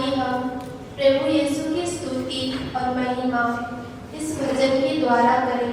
आइए हम प्रभु यीशु की स्तुति और महिमा इस भजन के द्वारा करें।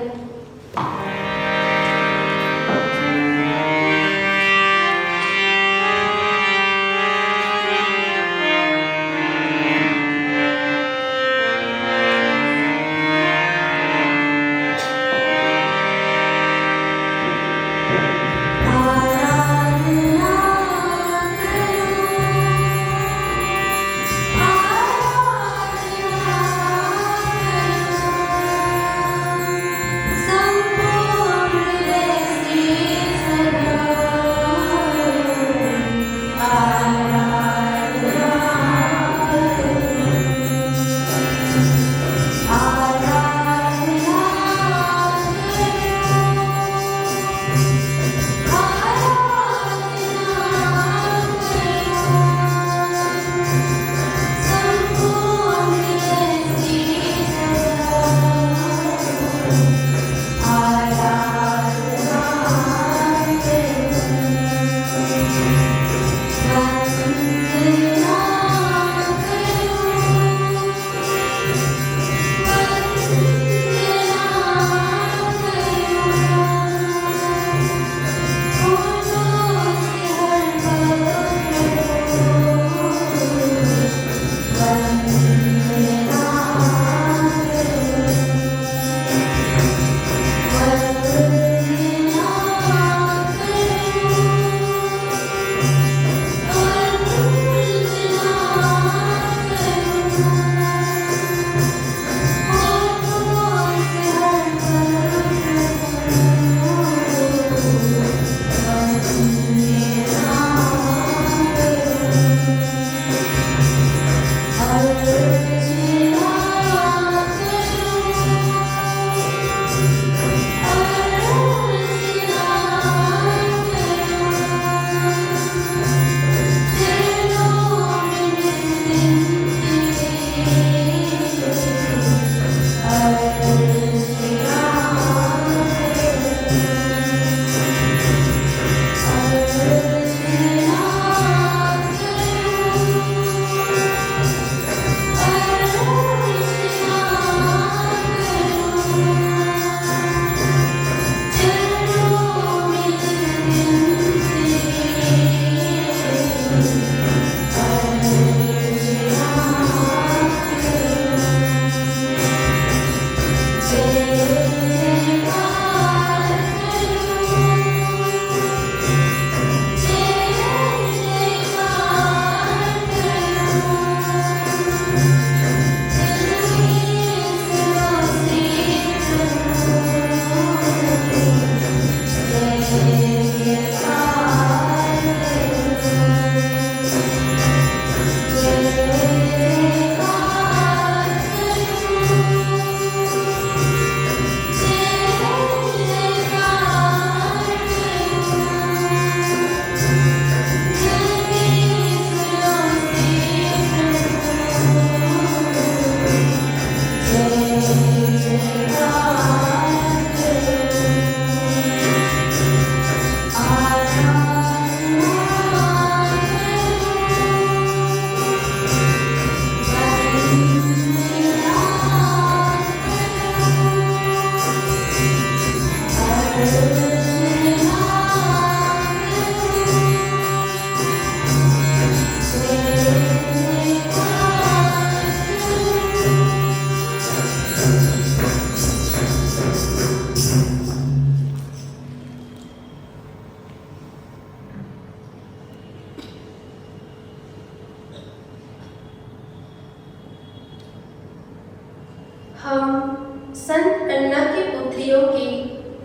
हम संत अन्ना की पुत्रियों के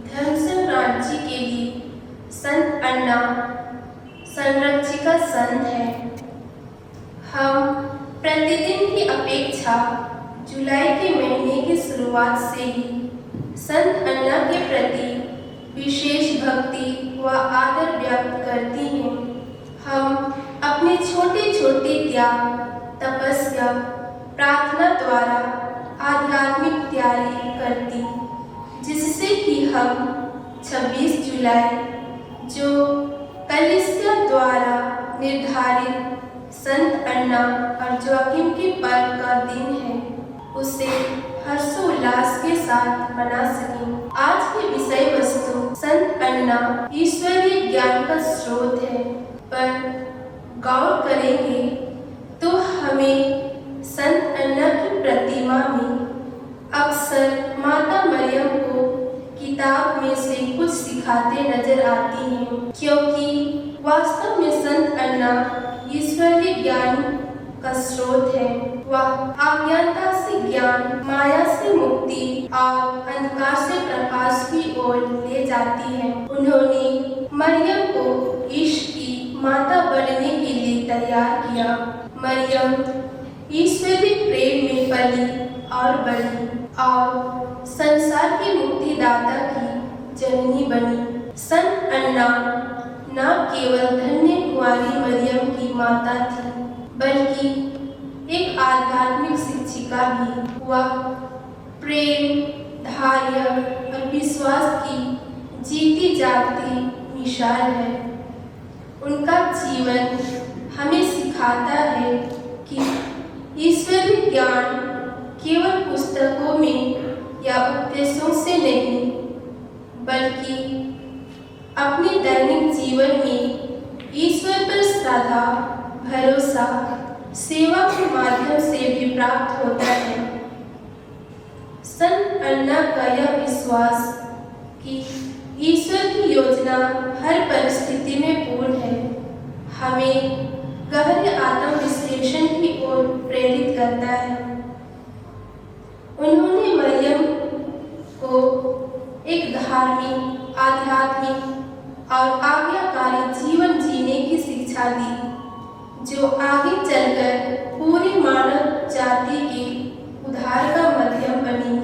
धर्म सम्राट जी के लिए संत अन्ना संरक्षिका संत है। हम प्रतिदिन की अपेक्षा जुलाई के महीने की शुरुआत से ही संत अन्ना के प्रति विशेष भक्ति व आदर व्यक्त करती हैं। हम अपने छोटे छोटे त्याग, तपस्या, प्रार्थना द्वारा आध्यात्मिक तैयारी करती, जिससे कि हम 26 जुलाई जो कलीसिया द्वारा निर्धारित संत अन्ना और जोआकिम के पर्व का दिन है, उसे हर्षोल्लास के साथ मना सकें। आज की विषय वस्तु संत अन्ना ईश्वरीय ज्ञान का स्रोत है, पर गौर करेंगे तो हमें संत अन्ना की प्रतिमा में अक्सर माता मरियम को किताब में से कुछ सिखाते नजर आती हैं, क्योंकि वास्तव में संत अन्ना ईश्वरीय ज्ञान का स्रोत है। वह अज्ञानता से ज्ञान, माया से मुक्ति और अंधकार से प्रकाश की ओर ले जाती है। उन्होंने मरियम को ईश की माता बनने के लिए तैयार किया। मरियम ईश्वरीय प्रेम में पली और बढ़ी और संसार के मुक्तिदाता की जननी बनी। संत अन्ना न केवल धन्य कुंवारी मरियम की माता थी, बल्कि एक आध्यात्मिक शिक्षिका भी। वह प्रेम, धैर्य और विश्वास की जीती जागती मिसाल है। उनका जीवन हमें सिखाता है कि ईश्वरीय ज्ञान केवल पुस्तकों में या उपदेशों से नहीं, बल्कि अपने दैनिक जीवन में ईश्वर पर श्रद्धा, भरोसा, सेवा के माध्यम से भी प्राप्त होता है। संत अन्ना का यह विश्वास कि ईश्वर की योजना हर परिस्थिति में पूर्ण है, हमें गहरे आत्म विश्लेषण की ओर प्रेरित करता है। उन्होंने मरियम को एक धार्मिक, आध्यात्मिक और आज्ञाकारी जीवन जीने की शिक्षा दी, जो आगे चलकर पूरी मानव जाति के उद्धार का माध्यम बनी।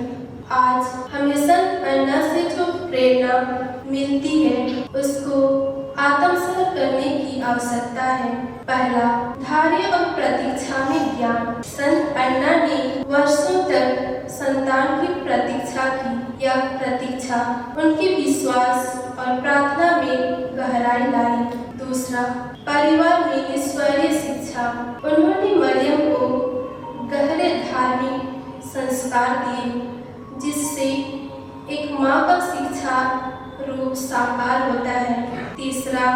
आज हमें संत अन्ना से जो प्रेरणा मिलती है, उसको आत्मसात करने की आवश्यकता है। पहला, धैर्य और प्रतीक्षा में ज्ञान। संत अन्ना ने वर्षों तक संतान की प्रतीक्षा की। यह प्रतीक्षा उनके विश्वास और प्रार्थना में गहराई लाई। दूसरा, परिवार में ईश्वरीय शिक्षा। उन्होंने मरियम को गहरे धार्मिक संस्कार दिए, जिससे एक माँ का शिक्षा रूप साकार होता है। तीसरा,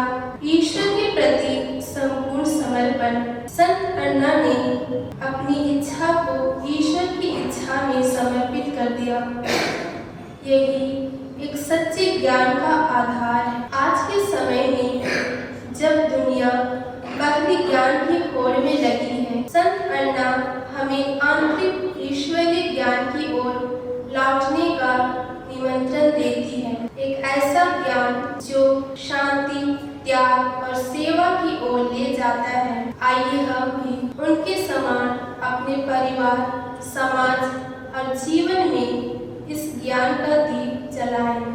ईश्वर के प्रति संपूर्ण समर्पण। संत अन्ना ने अपनी इच्छा को ईश्वर की इच्छा में समर्पित कर दिया। यही एक सच्चे ज्ञान का आधार है। आज के समय में जब दुनिया बाहरी ज्ञान की होड़ में लगी है, संत अन्ना हमें आंतरिक ईश्वरीय ज्ञान की ओर लौटने का निमंत्रण देती है। एक ऐसा ज्ञान जो शांति, त्याग और सेवा की ओर ले जाता है। आइए हम भी उनके समान अपने परिवार, समाज और जीवन में इस ज्ञान का दीप जलाएं।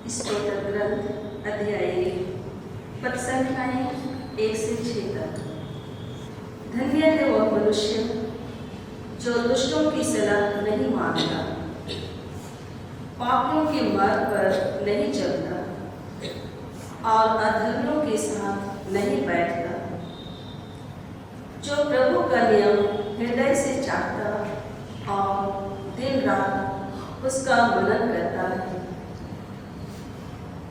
स्तोत्र ग्रंथ अध्याय 1 पद संख्याएं 1 से 6 तक। धन्य है वह मनुष्य जो दुष्टों की सलाह नहीं मानता, पापियों के मार्ग पर नहीं चलता और अधर्मियों के साथ नहीं बैठता, जो प्रभु का नियम हृदय से चाहता और दिन रात उसका मनन करता है।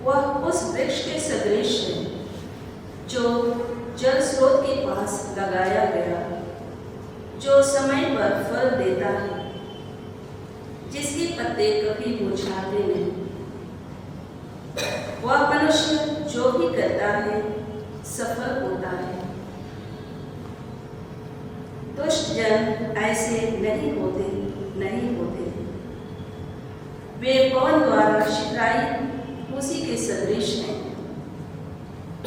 वह उस वृक्ष के सदृश है जो जल स्रोत के पास लगाया गया, जो समय पर फल देता है, जिसके पत्ते कभी मुरझाते नहीं। वह मनुष्य जो भी करता है सफल होता है। दुष्ट जन ऐसे नहीं होते। वे पवन द्वारा शिखराई उसी के सदृश हैं।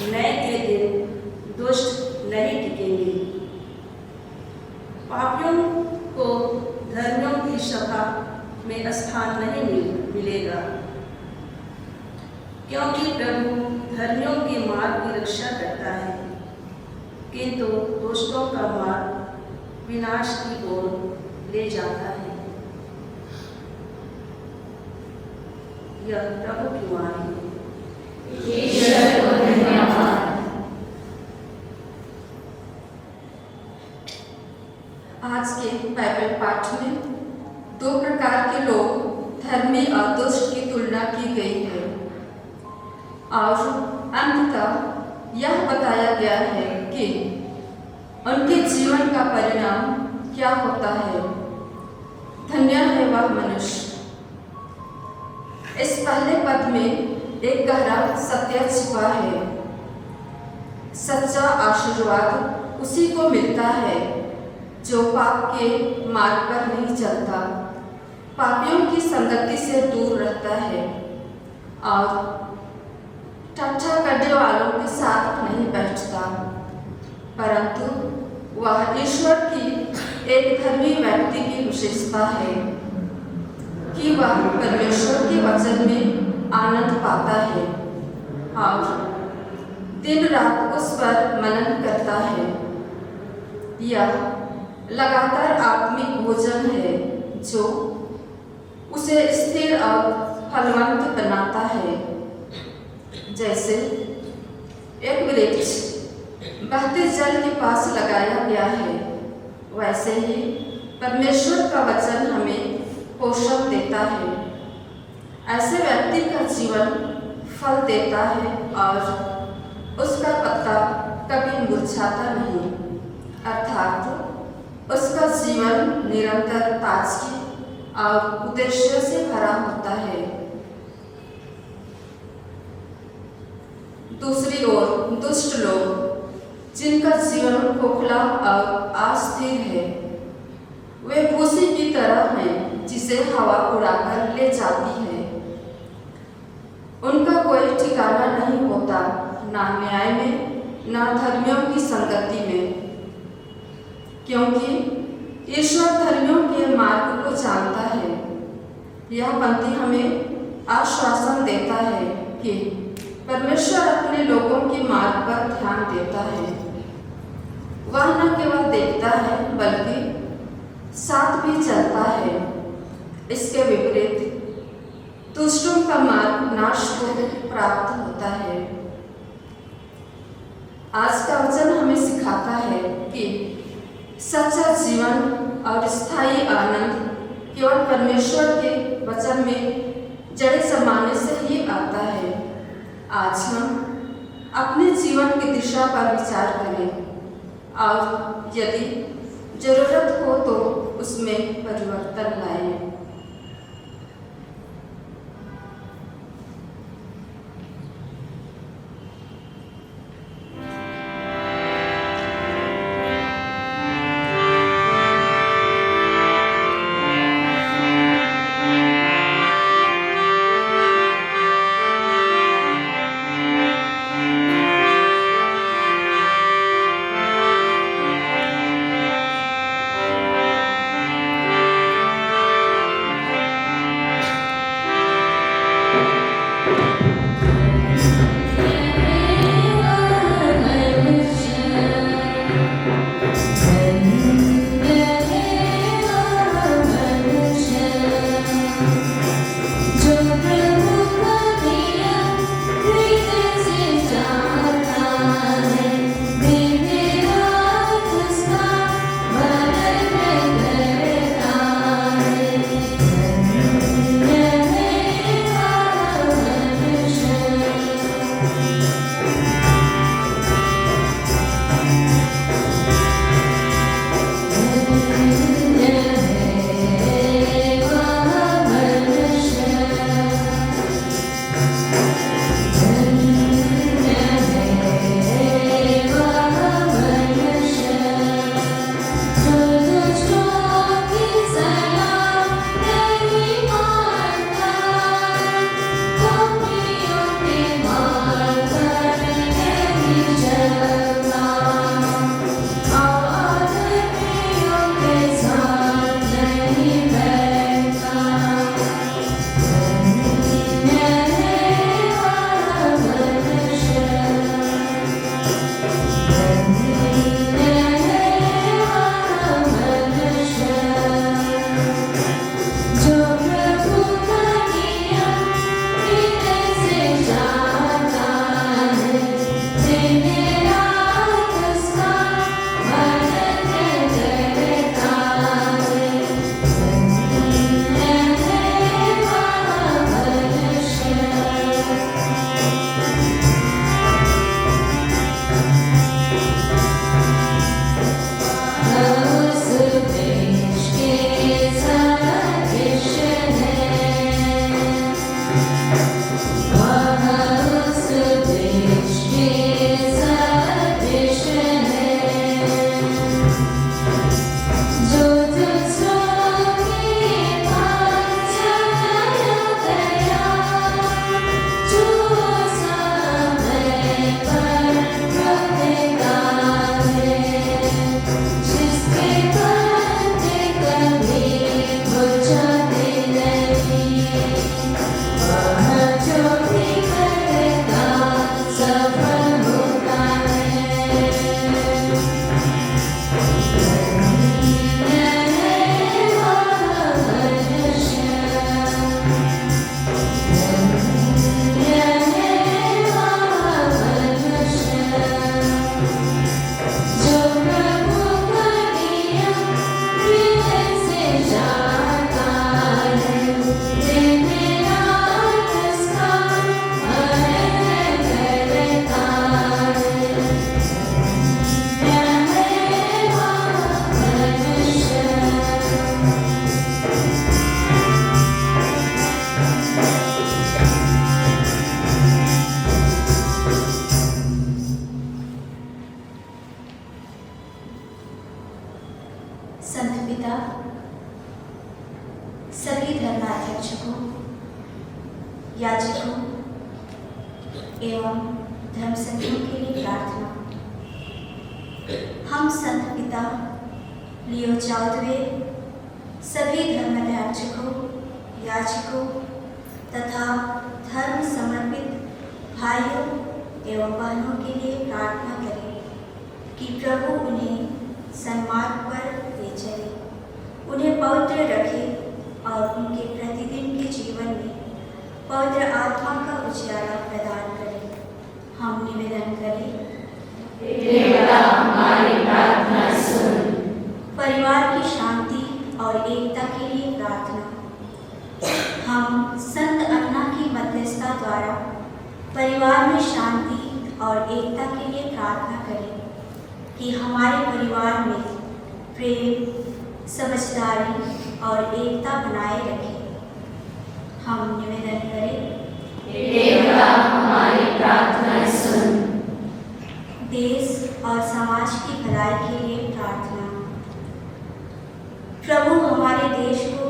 न्याय के दिन दुष्ट नहीं टिकेंगे। पापियों को धर्मियों की सभा में स्थान नहीं मिलेगा, क्योंकि प्रभु धर्मियों के मार्ग की रक्षा करता है, किंतु दुष्टों का मार्ग विनाश की ओर ले जाता है। यह प्रभु की वाणी है। आज के बाइबल पाठ में दो प्रकार के लोग धर्मी और दुष्ट की तुलना की गई है और अंततः यह बताया गया है कि उनके जीवन का परिणाम क्या होता है। धन्य है वह मनुष्य। इस पहले पद में एक गहरा सत्य छिपा है। सच्चा आशीर्वाद उसी को मिलता है जो पाप के मार्ग पर नहीं चलता, पापियों की संगति से दूर रहता है और ठट्ठा करने वालों के साथ नहीं बैठता, परंतु वह ईश्वर की एक धर्मी व्यक्ति की विशेषता है कि वह परमेश्वर के वचन में आनंद पाता है और दिन रात उस पर मनन करता है। यह लगातार आत्मिक भोजन है जो उसे स्थिर और फलवंत बनाता है। जैसे एक वृक्ष बहते जल के पास लगाया गया है, वैसे ही परमेश्वर का वचन हमें पोषण देता है। ऐसे व्यक्ति का जीवन फल देता है और उसका पत्ता कभी मुरझाता नहीं, अर्थात उसका जीवन निरंतर ताजगी और उद्देश्य से भरा होता है। दूसरी ओर दुष्ट लोग जिनका जीवन खोखला और अस्थिर है, वे भूसी की तरह हैं जिसे हवा उड़ाकर ले जाती है। उनका कोई ठिकाना नहीं होता, ना न्याय में ना धर्मियों की संगति में, क्योंकि ईश्वर धर्मियों के मार्ग को जानता है। यह पंक्ति हमें आश्वासन देता है कि परमेश्वर अपने लोगों के मार्ग पर ध्यान देता है। वह न केवल देखता है बल्कि साथ भी चलता है। इसके विपरीत दुष्टों का मार्ग नाश को प्राप्त होता है। आज का वचन हमें सिखाता है कि सच्चा जीवन और स्थायी आनंद केवल परमेश्वर के वचन में जड़े जमाने से ही आता है। आज हम अपने जीवन की दिशा पर विचार करें और यदि जरूरत हो तो उसमें परिवर्तन लाएं। संत पिता, सभी धर्माध्यक्षकों, याजकों एवं धर्म संघों के लिए प्रार्थना। हम संत पिता लियो 14वें सभी धर्माध्यक्षकों, याजकों तथा धर्म समर्पित भाइयों एवं बहनों के लिए प्रार्थना करें कि प्रभु उन्हें सन्मार्ग पर ले चले, उन्हें पवित्र रखे और उनके प्रतिदिन के जीवन में पवित्र आत्मा का उजियारा प्रदान करें। हम निवेदन करें, देवता हमारी प्रार्थना सुन। परिवार की शांति और एकता के लिए प्रार्थना। हम संत अन्ना की मध्यस्थता द्वारा परिवार में शांति और एकता के लिए प्रार्थना करें कि हमारे परिवार में प्रेम, समझदारी और एकता बनाए रखें। हम निवेदन करें, देवता हमारी प्रार्थना सुन। देश और समाज की भलाई के लिए प्रार्थना। प्रभु हमारे देश को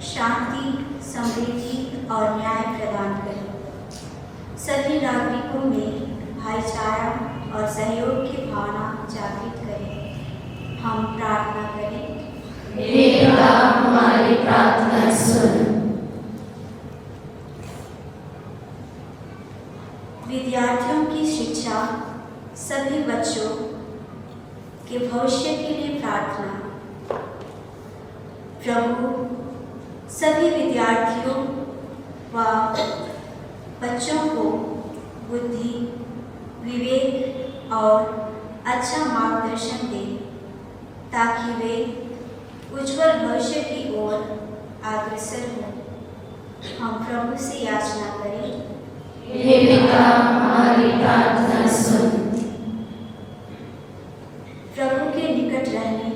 शांति, समृद्धि और न्याय प्रदान करें। सभी नागरिकों में भाईचारा और सहयोग की भावना जागृत करें। हम प्रार्थना करें, देवता हमारी प्रार्थना सुन। विद्यार्थियों की शिक्षा, सभी बच्चों के भविष्य के लिए प्रार्थना। प्रभु सभी विद्यार्थियों व बच्चों को बुद्धि, विवेक और अच्छा मार्गदर्शन दें ताकि वे उज्जवल भविष्य की ओर अग्रसर हों। हम प्रभु से याचना करें, हे पिता हमारी प्रार्थना सुन। प्रभु के निकट रहने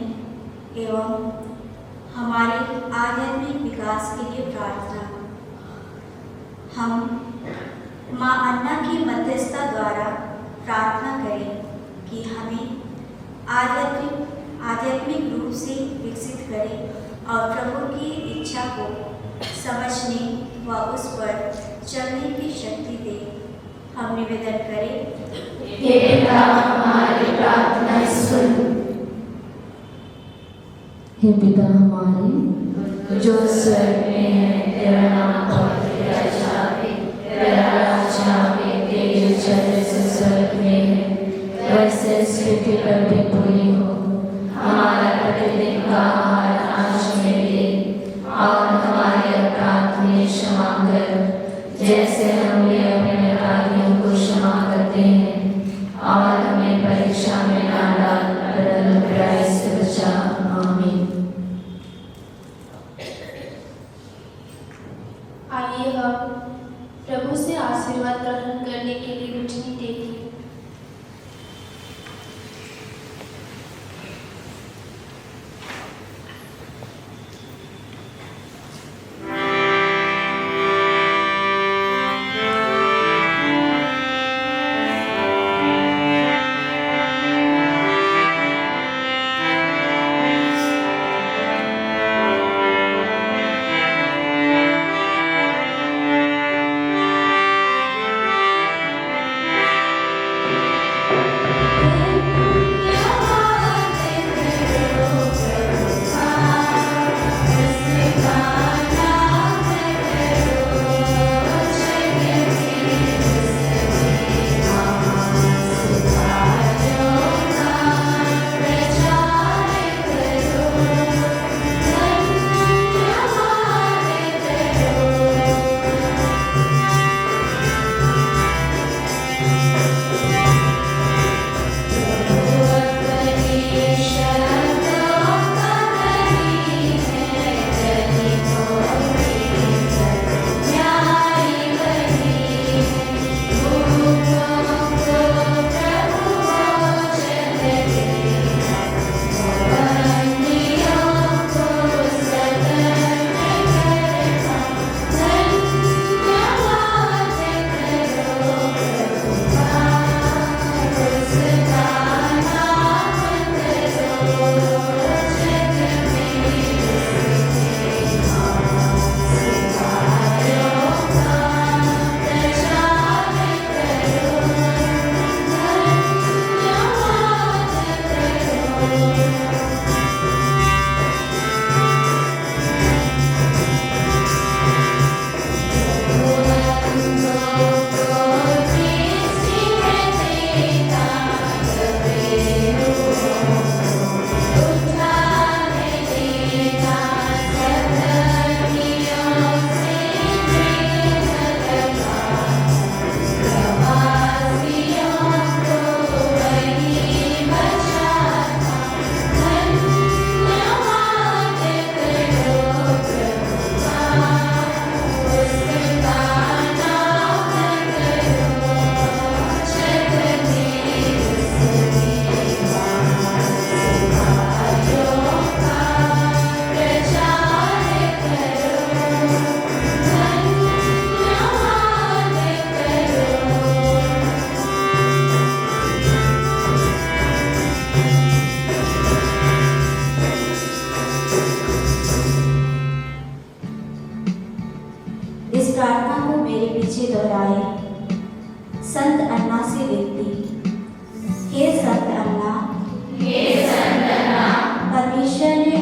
एवं हमारे आध्यात्मिक विकास के लिए प्रार्थना। हम माँ अन्ना की मध्यस्थता द्वारा प्रार्थना करें कि हमें आध्यात्मिक रूप से विकसित करें और प्रभु की इच्छा को समझने व उस पर चलने की शक्ति दे। हम निवेदन करें, हे पिता हमारी प्रार्थना सुन। हे पिता हमारे जो स्वर्ग में है, तेरा नाम पवित्र जावे, तेरा राज्य आवे, तेरी इच्छा जैसे स्वर्ग में है वैसे इस पृथ्वी पर भी पूरी हो। हमारा प्रतिदिन का आहार आज हमें दे और हमारे अपराध में क्षमा कर जैसे हम भी अपने अपराधियों को क्षमा करते हैं, और हमें परीक्षा में ना डाल पर बुराई से बचा। आमीन। आइए हम प्रभु से आशीर्वाद ग्रहण करने के लिए गुठनी टेकें।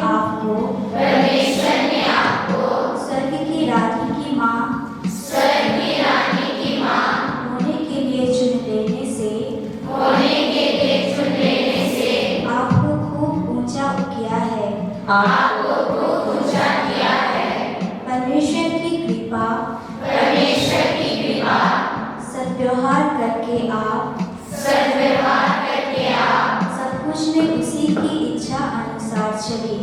आपको परमेश्वर ने आपको स्वर्ग की रानी की माँ स्वर्ग की रानी की माँ होने के लिए चुन लेने से होने के लिए चुन लेने से आपको खूब ऊंचा किया है। आपको खूब ऊंचा किया है। परमेश्वर की कृपा परमेश्वर की कृपा सद्व्यवहार करके आप सद्व्यवहार करके आप सब कुछ में उसी की इच्छा अनुसार चले।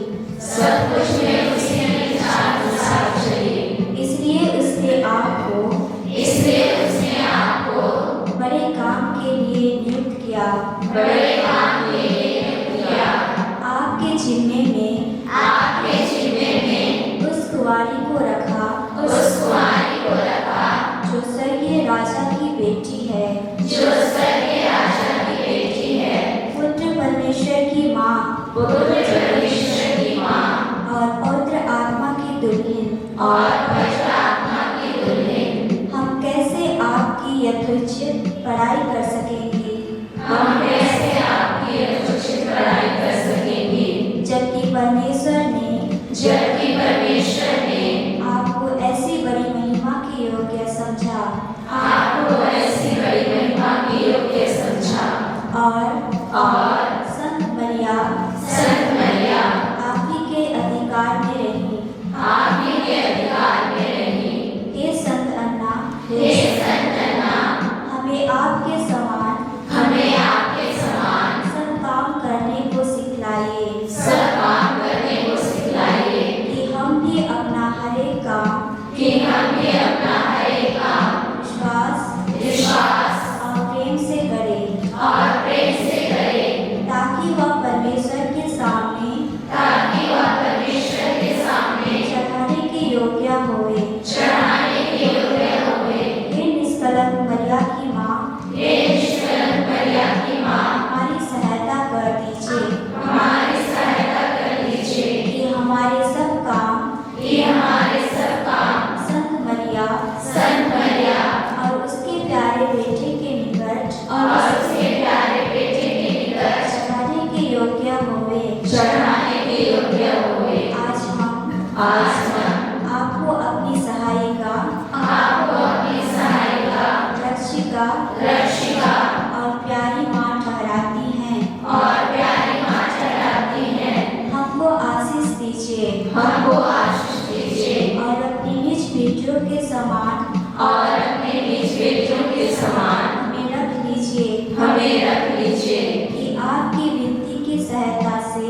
सब कुछ में उसी की इच्छा अनुसार चले। इसलिए उसने आपको इसलिए उसने आपको बड़े काम के लिए नियुक्त किया। बड़े काम के लिए नियुक्त किया। आपके जिम्मे में आपके जिम्मे में उस कुंवारी को रखा उस कुंवारी को रखा जो स्वर्गीय राजा की बेटी है, जो स्वर्गीय राजा की बेटी है, पुत्र परमेश्वर की माँ पुत्र परमेश्वर की माँ और पवित्र आत्मा की दुल्हन। और पवित्र आत्मा की दुल्हन। हम कैसे आपकी यथोचित पढ़ाई कर सकेंगे हम कैसे आपकी यथोचित पढ़ाई कर सकेंगे जबकि परमेश्वर ने जबकि परमेश्वर ने आपको ऐसी बड़ी महिमा के योग्य समझा आपको ऐसी बड़ी महिमा की योग्य समझा और संत मरिया आप ही के अधिकार में रही। आप ही के अधिकार में रही। हे संत अन्ना हमें आपके समान सब काम करने को सिखलाइए सब काम करने को सिखलाइए कि हम भी अपना हर एक काम विश्वास और प्रेम से करें ताकि वह परमेश्वर के सामने चढ़ाने के योग्य होवे। हे निष्कलंक मरिया की माँ हमारी सहायता कर दीजिए कि हमारे सब काम संत मरिया और उसके प्यारे बेटे के निकट चढ़ाने के योग्य होवे। आज हम आपको अपनी सहायिका रक्षिका और प्यारी माँ ठहराती हैं। हमको आशीष दीजिए और अपनी निज बेटियों के समान हमें रख लीजिए कि आपकी विनती की सहायता से